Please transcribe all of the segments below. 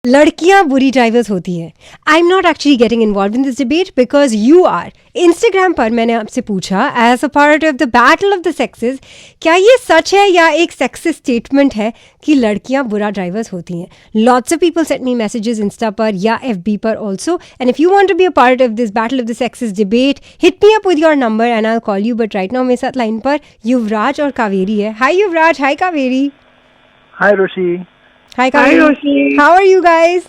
लड़कियां बुरी ड्राइवर्स होती हैं. I am not actually getting involve in this debate because you are. Instagram पर मैंने आपसे पूछा as a part of the battle of the sexes, क्या ये सच है या एक सेक्सिस्ट स्टेटमेंट है कि लड़कियां बुरा ड्राइवर्स होती हैं. Lots of people send me messages Insta पर या FB पर also. And if you want to be a part of this battle of the sexes debate, hit me up with your number and I will call you. But right now मेरे साथ line पर युवराज और कावेरी है. हाय युवराज, हाय Kaveri. Hi Roshi. Hi Roshi. How are you guys?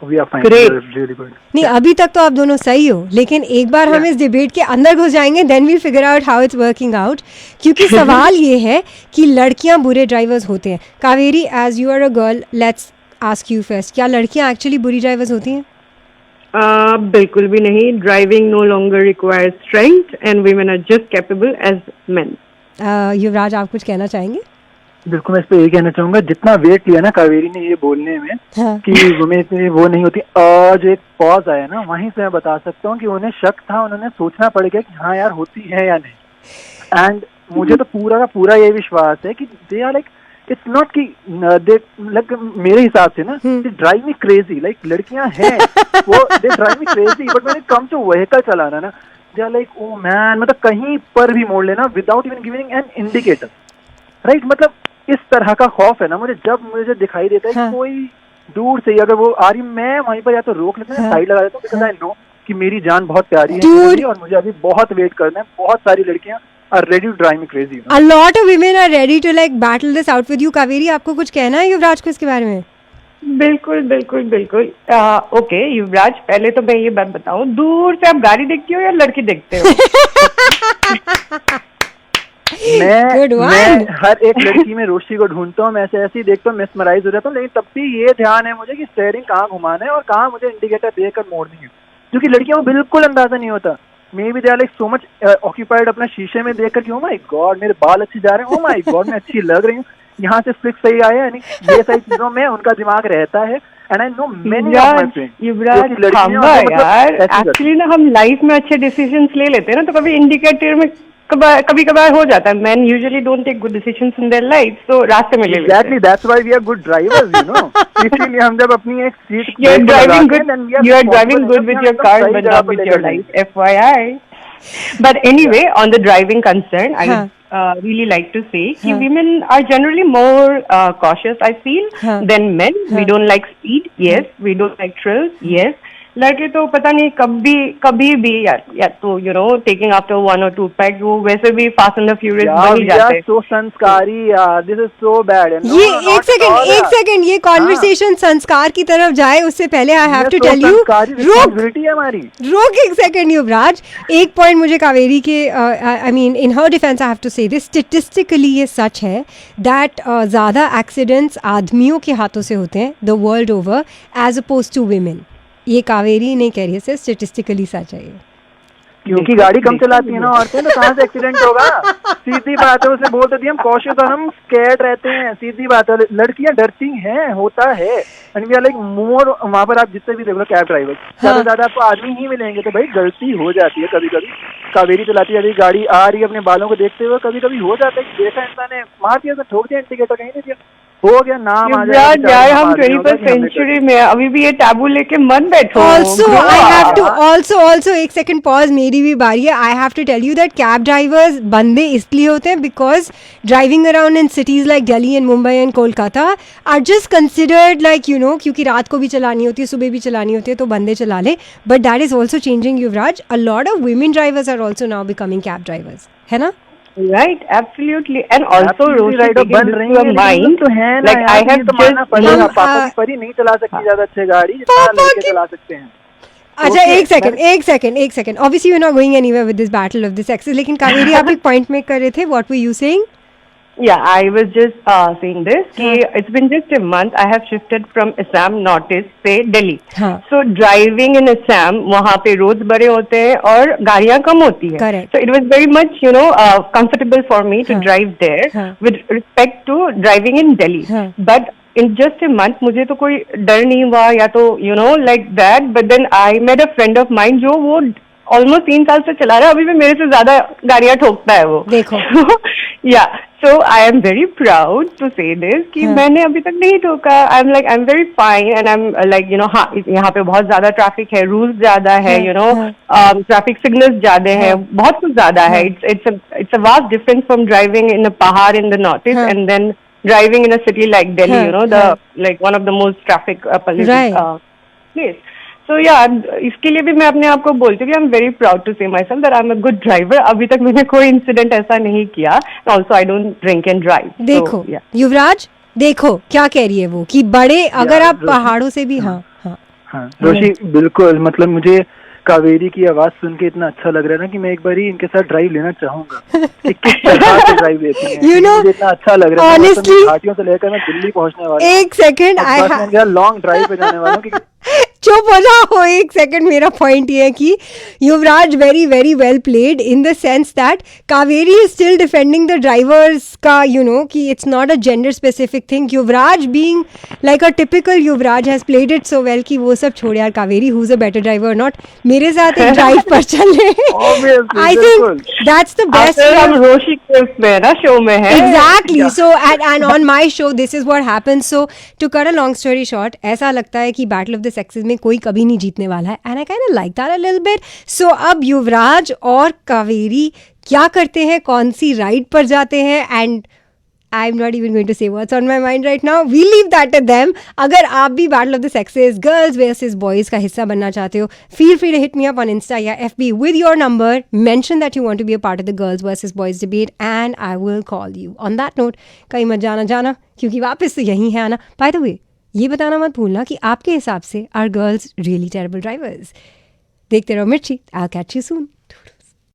We are fine. Great. Really good. नहीं, अभी तक तो आप दोनों सही हो, लेकिन एक बार हम इस डिबेट के अंदर घुस जाएंगे, then we figure out how it's working out. क्योंकि सवाल ये है कि लड़कियां बुरे ड्राइवर्स होते हैं. Kaveri, as you are a girl, let's ask you first, क्या लड़कियां एक्चुअली बुरी ड्राइवर्स होती हैं? बिल्कुल भी नहीं. Driving no longer requires strength and women are just capable as men. Yuvraj, आप कुछ कहना चाहेंगे? बिल्कुल, मैं इस पे यही कहना चाहूंगा, जितना वेट लिया ना कावेरी ने ये बोलने में कि वुमेन इतनी वो नहीं होती, जो एक पॉज आया ना, वहीं से मैं बता सकता हूँ कि उन्हें शक था, उन्होंने सोचना पड़ गया कि हाँ यार होती है या नहीं. एंड मुझे तो पूरा का पूरा ये विश्वास है कि they are like, it's not कि दे लाइक, मेरे हिसाब से ना, they drive me crazy. Like लड़कियां हैं वो, they drive me crazy, but when it comes to vehicle चलाना ना, they are like oh man, मतलब कहीं पर भी मोड़ लेना without even giving an indicator. Right, मतलब इस तरह का खौफ है ना मुझे, जब मुझे दिखाई देता है कि कोई दूर से अगर वो आ रही, मैं वहीं पर या तो रोक लेता हूँ, साइड लगा देता हूँ, बिकॉज़ आई नो कि मेरी जान बहुत प्यारी है और मुझे अभी बहुत वेट करना है. बहुत सारी लड़कियां are ready to drive me crazy. A lot of women are ready to like battle this out with you. Kaveri, आपको कुछ कहना है युवराज को इसके बारे में? बिल्कुल बिल्कुल बिल्कुल. ओके युवराज, पहले तो मैं ये बात बताऊं, दूर से आप गाड़ी देखती हो या लड़की देखते हो? मैं हर एक लड़की में रोशी को ढूंढता हूँ, मैं ऐसे ऐसे ही देखता हूँ, मेस्मराइज हो जाता हूँ, लेकिन तब भी ये ध्यान है मुझे कि स्टीयरिंग कहाँ घुमाना है और कहाँ मुझे इंडिकेटर देकर मोड़नी है, क्योंकि लड़कियों को बिल्कुल अंदाजा नहीं होता. Maybe they are like so much occupied अपना शीशे में देखकर कि ओ माय गॉड मेरे बाल अच्छे जा रहे हैं, ओ माय गॉड मैं अच्छी लग रही हूँ, यहाँ से फ्लिक सही आया है, ये सारी चीजों में उनका दिमाग रहता है. And I know many of my friends. Yuvraj यार, एक्चुअली ना हम लाइफ में अच्छे डिसीजंस ले लेते हैं ना, तो कभी इंडिकेटर में कभी कभार हो जाता है. Man usually don't take good decisions in their life, तो रास्ते में ले लेते हैं. Exactly, that's why we are good drivers, you know. इसीलिए हम जब अपनी एक seat, you are driving good with your car but not with your life, FYI. But anyway, on the driving concern, I would really like to say that women are generally more cautious, I feel, than men. We don't like speed, yes. We don't like thrills, yes. लड़के तो पता नहीं कभी भी या तो you know taking after 1 or 2 pack, वो वैसे भी फास्ट एंड द फ्यूरियस बन ही जाते हैं. सो संस्कारी यार, दिस इज सो बैड. ये एक सेकंड ये कॉन्वर्सेशन संस्कार की तरफ जाए उससे पहले I have to tell you, रोक एक सेकंड युवराज. एक पॉइंट मुझे कावेरी के, I mean in her defence I have to say this, statistically ये सच है दैट ज्यादा एक्सीडेंट्स आदमियों के हाथों से होते हैं the world over as opposed to women. ये कावेरी नहीं कह रही है, सिर्फ स्टैटिस्टिकली सच है ये. क्योंकि गाड़ी कम चलाती है ना औरतें, तो कहाँ से एक्सीडेंट होगा? सीधी बात है, उसे बोल देती है हम कॉशियस और हम स्कैर्ड रहते हैं, सीधी बात है. लड़कियां डरती हैं, होता है. And we are like more, वहाँ पर आप जितने भी देख लो कैब ड्राइवर, ज्यादा ज्यादा आपको आदमी ही मिलेंगे, तो भाई गलती हो जाती है कभी कभी. कावेरी चलाती है, अभी गाड़ी आ रही है, अपने बालों को देखते हुए कभी कभी हो जाता है कि देखा इंसान ने मार दिया, ठोक दिया इंडिकेटर, कहीं नहीं दिया, हो गया नाम आ जाए. यार हम 21st सेंचुरी में अभी भी ये टैबू लेके मन बैठो. Also एक सेकंड पॉज, मेरी भी बारी है. I have to tell you that cab drivers बंदे इसलिए होते हैं because driving around in cities like Delhi and Mumbai and Kolkata are just considered like you know, क्योंकि रात को भी चलानी होती है, सुबह भी चलानी होती है, तो बंदे चला ले. But that is also changing Yuvraj. A lot of women drivers are also now becoming cab drivers, है ना? Right, absolutely, and also Roshi बन रही है, mind तो है ना, like I have just पापा की परी नहीं चला सकती ज्यादा अच्छे गाड़ी, जितना लड़के चला सकते हैं. अच्छा एक second obviously you're not going anywhere with this battle of the sexes, लेकिन कावेरी आप एक पॉइंट मेक कर रहे थे. what were you saying? Yeah, I was just saying this. It's been just a month. I have shifted from Assam, Northeast से Delhi. So driving in Assam, वहाँ पे roads बड़े होते हैं और गाड़ियाँ कम होती है. Correct. So it was very much, you know, comfortable for me to drive there with respect to driving in Delhi. But in just a month, मुझे तो कोई डर नहीं हुआ या तो you know like that. But then I met a friend of mine जो वो ऑलमोस्ट 3 साल से चला रहा है, अभी भी मेरे से ज्यादा गाड़ियां ठोकता है वो। देखो so I am very proud to say this कि मैंने अभी तक नहीं ठोका। I'm very fine and I'm like हाँ यहाँ पे बहुत ज्यादा ट्रैफिक है, रूल्स ज्यादा है, ट्रैफिक सिग्नल्स ज्यादा है, बहुत कुछ ज्यादा है। It's a vast difference from driving in a pahar in the northeast and then driving in a city like Delhi, like one of the most traffic polluted place. So इसके लिए भी मैं अपने आप को बोलती हूँ कि I'm very proud to say myself that I'm a good driver। अभी तक मैंने कोई इंसिडेंट ऐसा नहीं किया। Also I don't drink and drive। देखो युवराज, देखो क्या कह रही है वो कि बड़े अगर आप पहाड़ों से भी हाँ रोशी बिल्कुल, मतलब मुझे कावेरी की आवाज सुन के इतना अच्छा लग रहा है ना कि मैं एक बार ही इनके साथ ड्राइव लेना चाहूंगा कि किस प्रकार से ड्राइव लेती हैं। मुझे इतना अच्छा लग रहा है, honestly, घाटियों से लेकर मैं दिल्ली पहुंचने वाला हूं। एक सेकंड लॉन्ग ड्राइव पे जाने वाला हूं। चुप हो जाओ एक सेकंड। मेरा पॉइंट ये है कि Yuvraj very very well played in the sense that Kaveri is still defending the drivers का कि it's not a gender specific thing. Yuvraj being like a typical Yuvraj has played it so well कि वो सब छोड़ यार, Kaveri who is a better driver not, मेरे साथ एक ड्राइव पर चले। I think that's the best. हम रोशी के उसमें ना शो में है exactly. So and on my show this is what happens. So to cut a long story short, ऐसा लगता है कि बैटल ऑफ द सेक्सेस में कोई कभी नहीं जीतने वाला है and I kind of like that a little bit. So अब युवराज और कावेरी क्या करते हैं, कौन सी राइड पर जाते हैं, and I am not even going to say what's on my mind right now, we leave that to them. अगर आप भी battle of the sexes girls versus boys का हिस्सा बनना चाहते हो, feel free to hit me up on insta या FB with your number, mention that you want to be a part of the girls versus boys debate and I will call you. On that note, कहीं मत जाना क्योंकि वापस तो यही है आना। बाय द वे, ये बताना मत भूलना कि आपके हिसाब से are girls really terrible drivers. देखते रहो Mirchi, I will catch you soon.